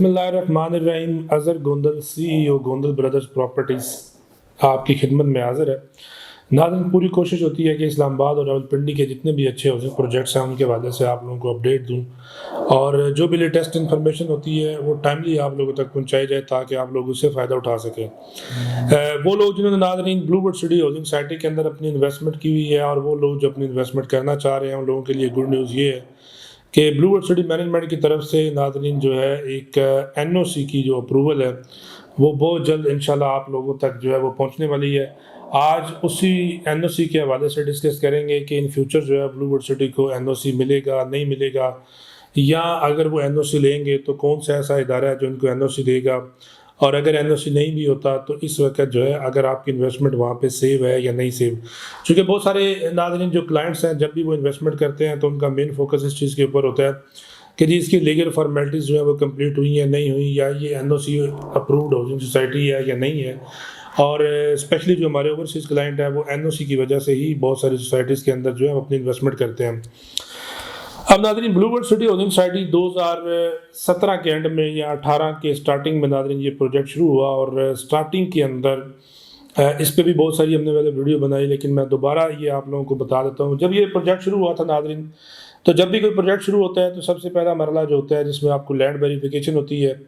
बिस्मिल्लाहिर्रहमानिर्रहीम। Azhar Gondal CEO Gondal brothers properties आपकी खिदमत में हाज़िर है। नाज़रीन, पूरी कोशिश होती है कि इस्लामाबाद और रावलपिंडी के जितने भी अच्छे हाउसिंग प्रोजेक्ट्स हैं उनके हवाले से आप लोगों को अपडेट दूं, और जो भी लेटेस्ट इन्फॉर्मेशन होती है वो टाइमली आप लोगों तक पहुंचाई जाए ताकि आप लोग उससे फ़ायदा उठा सकें। वो लोग जिन्होंने नाज़रीन ब्लूबर्ड सिटी हाउसिंग सोसाइटी के अंदर अपनी इन्वेस्टमेंट की हुई है और वो लोग जो अपनी इन्वेस्टमेंट करना चाह रहे हैं उन लोगों के लिए गुड न्यूज़ ये है कि ब्लूबर्ड सिटी मैनेजमेंट की तरफ से नाज़रीन जो है एक NOC की जो अप्रूवल है वो बहुत जल्द इंशाल्लाह आप लोगों तक जो है वो पहुंचने वाली है। आज उसी NOC के हवाले से डिस्कस करेंगे कि इन फ्यूचर जो है ब्लूबर्ड सिटी को NOC मिलेगा नहीं मिलेगा, या अगर वो NOC लेंगे तो कौन सा ऐसा इदारा है जो उनको NOC देगा, और अगर NOC नहीं भी होता तो इस वक्त जो है अगर आपकी इन्वेस्टमेंट वहाँ पे सेव है या नहीं सेव। क्योंकि बहुत सारे नाज़रीन जो क्लाइंट्स हैं जब भी वो इन्वेस्टमेंट करते हैं तो उनका मेन फोकस इस चीज़ के ऊपर होता है कि जी इसकी लीगल फॉर्मेलिटीज़ जो है वो कंप्लीट हुई है नहीं हुई, या ये NOC अप्रूव्ड हाउसिंग सोसाइटी है या नहीं है। और स्पेशली जो हमारे ओवरसीज़ क्लाइंट हैं वो NOC की वजह से ही बहुत सारी सोसाइटीज़ के अंदर जो है अपनी इन्वेस्टमेंट करते हैं। अब नाज़रीन ब्लूबर्ड सिटी हाउसिंग सोसाइटी 2017 के एंड में या 18 के स्टार्टिंग में नाज़रीन ये प्रोजेक्ट शुरू हुआ, और स्टार्टिंग के अंदर इस पे भी बहुत सारी हमने पहले वीडियो बनाई, लेकिन मैं दोबारा ये आप लोगों को बता देता हूँ। जब ये प्रोजेक्ट शुरू हुआ था नाज़रीन, तो जब भी कोई प्रोजेक्ट शुरू होता है तो सबसे पहला मरला जो होता है जिसमें आपको लैंड वेरिफिकेशन होती है,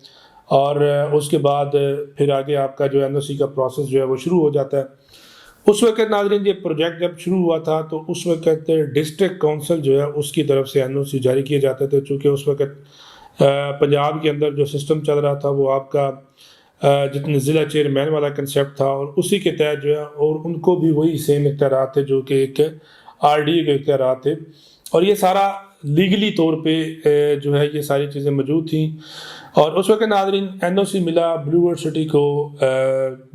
और उसके बाद फिर आगे आपका जो NOC का प्रोसेस जो है वो शुरू हो जाता है। उस वक्त नाज़रीन ये प्रोजेक्ट जब शुरू हुआ था तो उस वक्त डिस्ट्रिक्ट काउंसिल जो है उसकी तरफ से NOC जारी किए जाते थे, चूँकि उस वक्त पंजाब के अंदर जो सिस्टम चल रहा था वो आपका जितने ज़िला चेयरमैन वाला कंसेप्ट था, और उसी के तहत जो है और उनको भी वही सेम इख्तियार थे जो कि एक RDA के इख्तियार थे, और ये सारा लीगली तौर पे जो है ये सारी चीज़ें मौजूद थी। और उस वक्त नाज़रीन NOC मिला ब्लूबर्ड सिटी को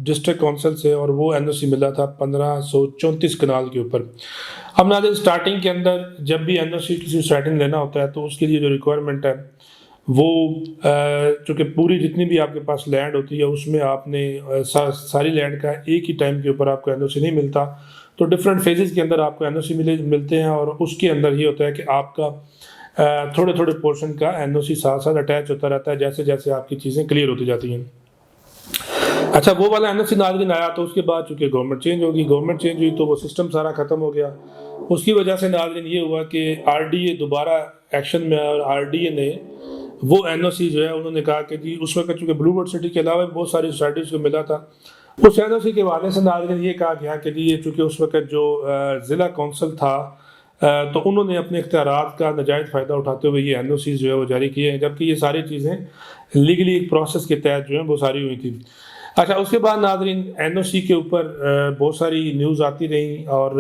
डिस्ट्रिक्ट काउंसिल से, और वो NOC मिला था 1534 कनाल के ऊपर। अब नाज़रीन स्टार्टिंग के अंदर जब भी NOC किसी सोसाइटी में लेना होता है तो उसके लिए जो रिक्वायरमेंट है वो चूँकि पूरी जितनी भी आपके पास लैंड होती है उसमें आपने सारी लैंड का एक ही टाइम के ऊपर आपको NOC नहीं मिलता, तो डिफरेंट फेजेस के अंदर आपको NOC मिलते हैं, और उसके अंदर ये होता है कि आपका थोड़े थोड़े पोर्शन का NOC साथ साथ अटैच होता रहता है जैसे जैसे आपकी चीज़ें क्लियर होती जाती हैं। अच्छा, वो वाला NOC नाज़रीन आया तो उसके बाद चूँकि गवर्नमेंट चेंज होगी, गवर्नमेंट चेंज हुई तो वो सिस्टम सारा ख़त्म हो गया। उसकी वजह से नाज़रीन ये हुआ कि RDA दोबारा एक्शन में आया, और RDA ने वो NOC जो है उन्होंने कहा कि जी उस वक्त चूँकि ब्लूबर्ड सिटी के अलावा बहुत सारी सोसाइटीज़ को मिला था, उस NOC के हवाले से नाज़रीन ये कहा गया कि जी ये चूँकि उस वक्त जो ज़िला कौंसल था तो उन्होंने अपने इख्तियारात का नाजायज़ फ़ायदा उठाते हुए ये NOC जो है वो जारी किए हैं, जबकि ये सारी चीज़ें लीगली एक प्रोसेस के तहत जो है वो सारी हुई थी। अच्छा, उसके बाद नाज़रीन NOC के ऊपर बहुत सारी न्यूज़ आती रही, और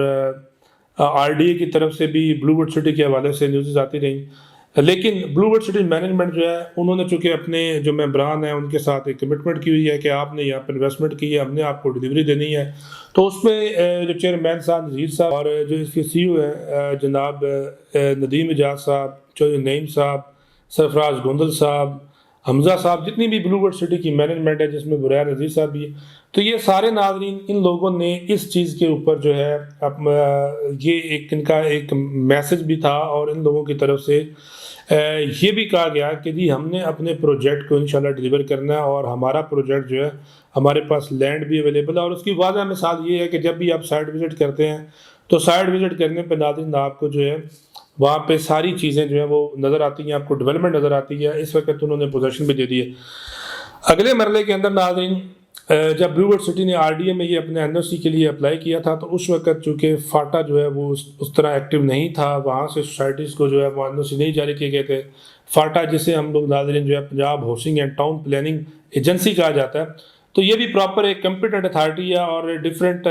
RDA की तरफ से भी ब्लूबर्ड सिटी के हवाले से न्यूज़ आती रही, लेकिन ब्लूबर्ड सिटी मैनेजमेंट जो है उन्होंने चूँकि अपने जो मेंबरान हैं उनके साथ एक कमिटमेंट की हुई है कि आपने यहाँ पर इन्वेस्टमेंट की है, हमने आपको डिलीवरी देनी है। तो उसमें जो चेयरमैन साहब नज़ीर साहब और जो इसके CEO है जनाब नदीम एजाज साहब, नईम साहब, सरफराज गोंदल साहब, हमजा साहब, जितनी भी ब्लूबर्ड सिटी की मैनेजमेंट है जिसमें बुरैर नज़ीर साहब भी है, तो ये सारे नाज़रीन इन लोगों ने इस चीज़ के ऊपर जो है ये एक इनका एक मैसेज भी था, और इन लोगों की तरफ से ये भी कहा गया कि जी हमने अपने प्रोजेक्ट को इंशाल्लाह डिलीवर करना है, और हमारा प्रोजेक्ट जो है हमारे पास लैंड भी अवेलेबल है। और उसकी वाज़ह मिसाल ये है कि जब भी आप साइट विज़िट करते हैं तो साइट विज़िट करने पर नाज़रीन आपको जो है वहाँ पे सारी चीज़ें जो है वो नज़र आती हैं, आपको डेवलपमेंट नज़र आती है। इस वक्त उन्होंने पोजेसन भी दे दी है। अगले मरले के अंदर नाज़रीन जब ब्लूबर्ड सिटी ने RDA में ये अपने NOC के लिए अप्लाई किया था तो उस वक्त चूँकि फाटा जो है वो उस तरह एक्टिव नहीं था, वहाँ से सोसाइटीज़ को जो है वो NOC नहीं जारी किए गए थे। फाटा जिसे हम लोग नाज़रीन जो है Punjab housing and town planning agency कहा जाता है, तो ये भी प्रॉपर एक कम्पिटेंट अथॉरिटी है, और डिफरेंट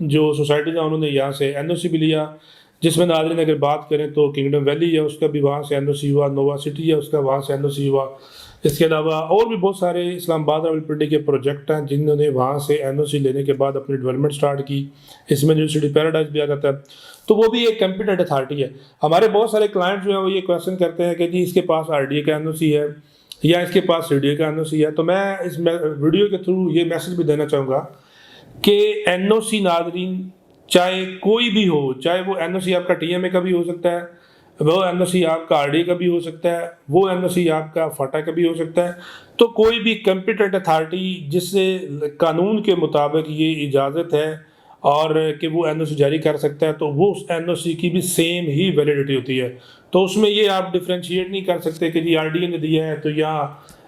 जो सोसाइटीज़ हैं उन्होंने यहाँ से NOC भी लिया, जिसमें नाज़रीन अगर बात करें तो किंगडम वैली है उसका भी वहाँ से NOC हुआ, नोवा सिटी है उसका वहाँ से NOC हुआ। इसके अलावा और भी बहुत सारे इस्लामाबाद रावलपिंडी के प्रोजेक्ट हैं जिन्होंने वहाँ से NOC लेने के बाद अपनी डेवलपमेंट स्टार्ट की। इसमें न्यू सिटी पैराडाइज भी आ जाता है, तो वो भी एक कम्पिटेंट अथॉरिटी है। हमारे बहुत सारे क्लाइंट जो है वो ये क्वेश्चन करते हैं कि जी इसके पास RDA का NOC है या इसके पास CDA का NOC है, तो मैं इस वीडियो के थ्रू ये मैसेज भी देना चाहूँगा कि NOC नाज़रीन चाहे कोई भी हो, चाहे वो NOC आपका TMA का भी हो सकता है, وہ این او سی آپ کا آر ڈی کا بھی ہو سکتا ہے، وہ این او سی آپ کا فاٹا کا بھی ہو سکتا ہے۔ تو کوئی بھی کمپیٹنٹ اتھارٹی جس سے قانون کے مطابق یہ اجازت ہے اور کہ وہ این او سی جاری کر سکتا ہے، تو وہ اس این او سی کی بھی سیم ہی ویلیڈیٹی ہوتی ہے۔ تو اس میں یہ آپ ڈفرینشیٹ نہیں کر سکتے کہ جی آر ڈی اے نے دیا ہے تو یا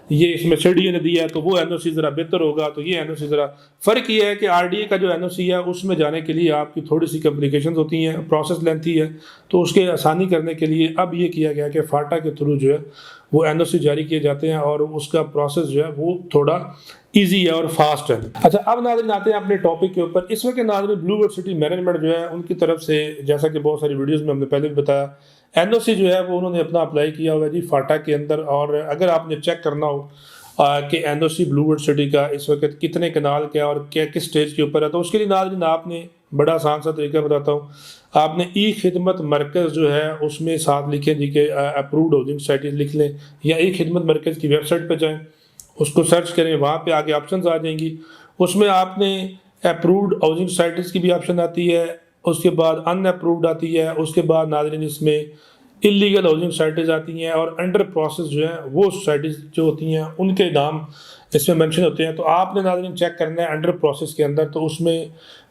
یہ اس میں سی ڈی اے نے دیا ہے تو وہ این او سی ذرا بہتر ہوگا، تو یہ این او سی ذرا فرق یہ ہے کہ آر ڈی اے کا جو این او سی ہے اس میں جانے کے لیے آپ کی تھوڑی سی کمپلیکیشنز ہوتی ہیں، پروسیس لینتھی ہے، تو اس کے آسانی کرنے کے لیے اب یہ کیا گیا کہ فاٹا کے تھرو جو ہے وہ این او سی جاری کیے جاتے ہیں اور اس کا پروسیس جو ہے وہ تھوڑا ایزی ہے اور فاسٹ ہے۔ اچھا، اب ناظرین آتے ہیں اپنے ٹاپک کے اوپر۔ اس وقت ناظرین بلو ورڈ سٹی مینجمنٹ جو ہے ان کی طرف سے، جیسا کہ بہت ساری ویڈیوز میں ہم نے پہلے بھی بتایا، این او سی جو ہے وہ انہوں نے اپنا اپلائی کیا ہوا ہے جی فاٹا کے اندر۔ اور اگر آپ نے چیک کرنا ہو کہ این او سی بلو ورڈ سٹی کا اس وقت کتنے کنال کیا اور کیا کس سٹیج کے اوپر ہے، تو اس کے لیے ناظرین آپ نے بڑا آسان سا طریقہ بتاتا ہوں، آپ نے ای خدمت مرکز جو ہے اس میں ساتھ لکھیں جی کہ اپرووڈ ہاؤسنگ سائٹس لکھ لیں، یا ای خدمت مرکز کی ویب سائٹ پہ جائیں، اس کو سرچ کریں، وہاں پہ آگے آپشنز آ جائیں گی۔ اس میں آپ نے اپرووڈ ہاؤسنگ سائٹس کی بھی آپشن آتی ہے، اس کے بعد ان اپرووڈ آتی ہے، اس کے بعد ناظرین اس میں انلیگل ہاؤسنگ سائٹس آتی ہیں، اور انڈر پروسیس جو ہیں وہ سائٹس جو ہوتی ہیں ان کے نام اس میں مینشن ہوتے ہیں۔ تو آپ نے ناظرین چیک کرنا ہے انڈر پروسیس کے اندر، تو اس میں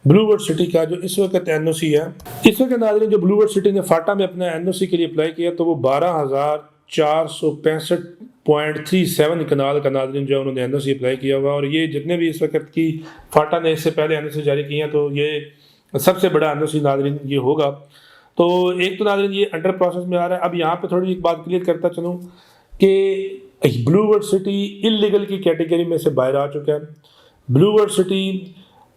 بلو ورڈ سٹی کا جو اس وقت این او سی ہے، اس وقت ناظرین جو بلو ورڈ سٹی نے فاٹا میں اپنا این او سی کے لیے اپلائی کیا تو وہ 12,465.37 کنال کا ناظرین جو ہے انہوں نے این او سی اپلائی کیا ہوا، اور یہ جتنے بھی اس وقت کی فاٹا نے اس سے پہلے این او سی جاری کی ہیں تو یہ سب سے بڑا این او سی ناظرین یہ ہوگا۔ تو ایک تو ناظرین یہ انڈر پروسیس میں آ رہا ہے۔ اب یہاں پہ تھوڑی ایک بات کلیئر کرتا چلوں کہ بلو ورڈ سٹی انلیگل کی کیٹیگری میں سے باہر آ چکا ہے، بلو ورڈ سٹی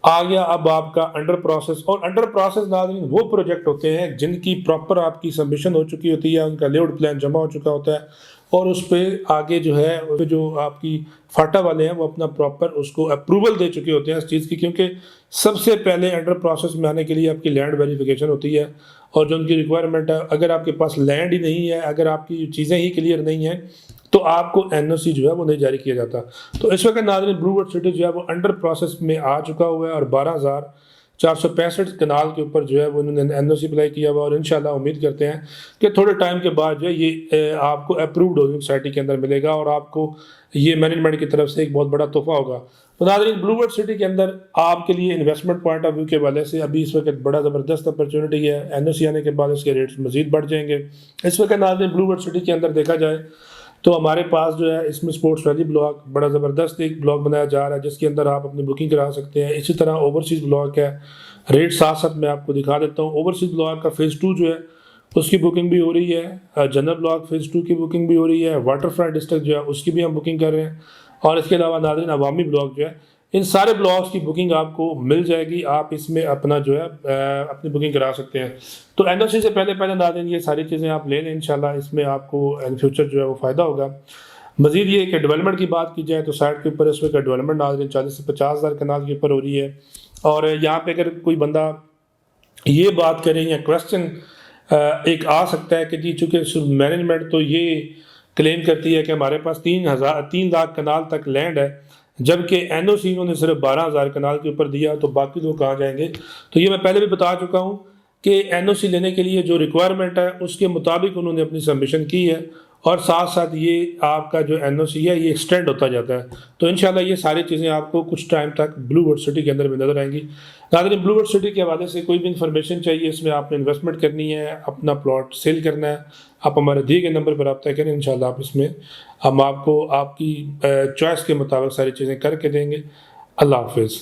آ گیا اب آپ کا انڈر پروسیس۔ اور انڈر پروسیس ناظرین وہ پروجیکٹ ہوتے ہیں جن کی پراپر آپ کی سبمیشن ہو چکی ہوتی ہے، ان کا لے آؤٹ پلان جمع ہو چکا ہوتا ہے، اور اس پہ آگے جو ہے جو آپ کی فاٹا والے ہیں وہ اپنا پراپر اس کو اپروول دے چکے ہوتے ہیں اس چیز کی، کیونکہ سب سے پہلے انڈر پروسیس میں آنے کے لیے آپ کی لینڈ ویریفیکیشن ہوتی ہے، اور جو ان کی ریکوائرمنٹ ہے، اگر آپ کے پاس لینڈ ہی نہیں ہے، اگر آپ کی چیزیں ہی کلیئر نہیں ہیں تو آپ کو این او سی جو ہے وہ نہیں جاری کیا جاتا۔ تو اس وقت ناظرین بلو ورڈ سٹی جو ہے وہ انڈر پروسیس میں آ چکا ہوا ہے، اور 12,465 کنال کے اوپر جو ہے وہ انہوں نے این او سی اپلائی کیا ہوا، اور انشاءاللہ امید کرتے ہیں کہ تھوڑے ٹائم کے بعد جو ہے یہ آپ کو اپرووڈ ہاؤسنگ سائٹی کے اندر ملے گا، اور آپ کو یہ مینجمنٹ کی طرف سے ایک بہت بڑا تحفہ ہوگا۔ تو ناظرین بلو ورڈ سٹی کے اندر آپ کے لیے انویسٹمنٹ پوائنٹ آف ویو کے حوالے سے ابھی اس وقت بڑا زبردست اپرچونٹی ہے، این او سی آنے کے بعد اس کے ریٹس مزید بڑھ جائیں گے۔ اس وقت ناظرین بلو ورڈ سٹی کے اندر دیکھا جائے تو ہمارے پاس جو ہے اس میں اسپورٹس ویلی بلاک بڑا زبردست ایک بلاک بنایا جا رہا ہے جس کے اندر آپ اپنی بکنگ کرا سکتے ہیں۔ اسی طرح اوورسیز بلاک ہے، ریٹ ساتھ ساتھ میں آپ کو دکھا دیتا ہوں۔ اوورسیز بلاک کا فیز 2 جو ہے اس کی بکنگ بھی ہو رہی ہے، جنرل بلاک فیز 2 کی بکنگ بھی ہو رہی ہے، واٹر فرنٹ ڈسٹرکٹ جو ہے اس کی بھی ہم بکنگ کر رہے ہیں، اور اس کے علاوہ ناظرین عوامی بلاک جو ہے، ان سارے بلاکس کی بکنگ آپ کو مل جائے گی، آپ اس میں اپنا جو ہے اپنی بکنگ کرا سکتے ہیں۔ تو این او سی سے پہلے ناظرین یہ ساری چیزیں آپ لے لیں، انشاءاللہ اس میں آپ کو ان فیوچر جو ہے وہ فائدہ ہوگا۔ مزید یہ کہ ڈیولپمنٹ کی بات کی جائے تو سائٹ کے اوپر اس وقت ڈیولپمنٹ ناظرین 40 سے 50 ہزار کنال کے اوپر ہو رہی ہے، اور یہاں پہ اگر کوئی بندہ یہ بات کریں یا کویسچن ایک آ سکتا ہے کہ جی چونکہ مینجمنٹ تو یہ کلیم کرتی ہے کہ ہمارے پاس 3 لاکھ کنال تک لینڈ ہے، جبکہ این او سی انہوں نے صرف 12,000 کنال کے اوپر دیا، تو باقی لوگ کہاں جائیں گے؟ تو یہ میں پہلے بھی بتا چکا ہوں کہ این او سی لینے کے لیے جو ریکوائرمنٹ ہے اس کے مطابق انہوں نے اپنی سبمیشن کی ہے، اور ساتھ ساتھ یہ آپ کا جو این او سی ہے یہ ایکسٹینڈ ہوتا جاتا ہے۔ تو انشاءاللہ یہ ساری چیزیں آپ کو کچھ ٹائم تک بلو ورڈ سٹی کے اندر بھی نظر آئیں گی۔ ناظرین بلو ورڈ سٹی کے حوالے سے کوئی بھی انفارمیشن چاہیے، اس میں آپ نے انویسٹمنٹ کرنی ہے، اپنا پلاٹ سیل کرنا ہے، آپ ہمارے دیے گئے نمبر پر رابطہ کریں، انشاءاللہ آپ اس میں ہم آپ کو آپ کی چوائس کے مطابق ساری چیزیں کر کے دیں گے۔ اللہ حافظ۔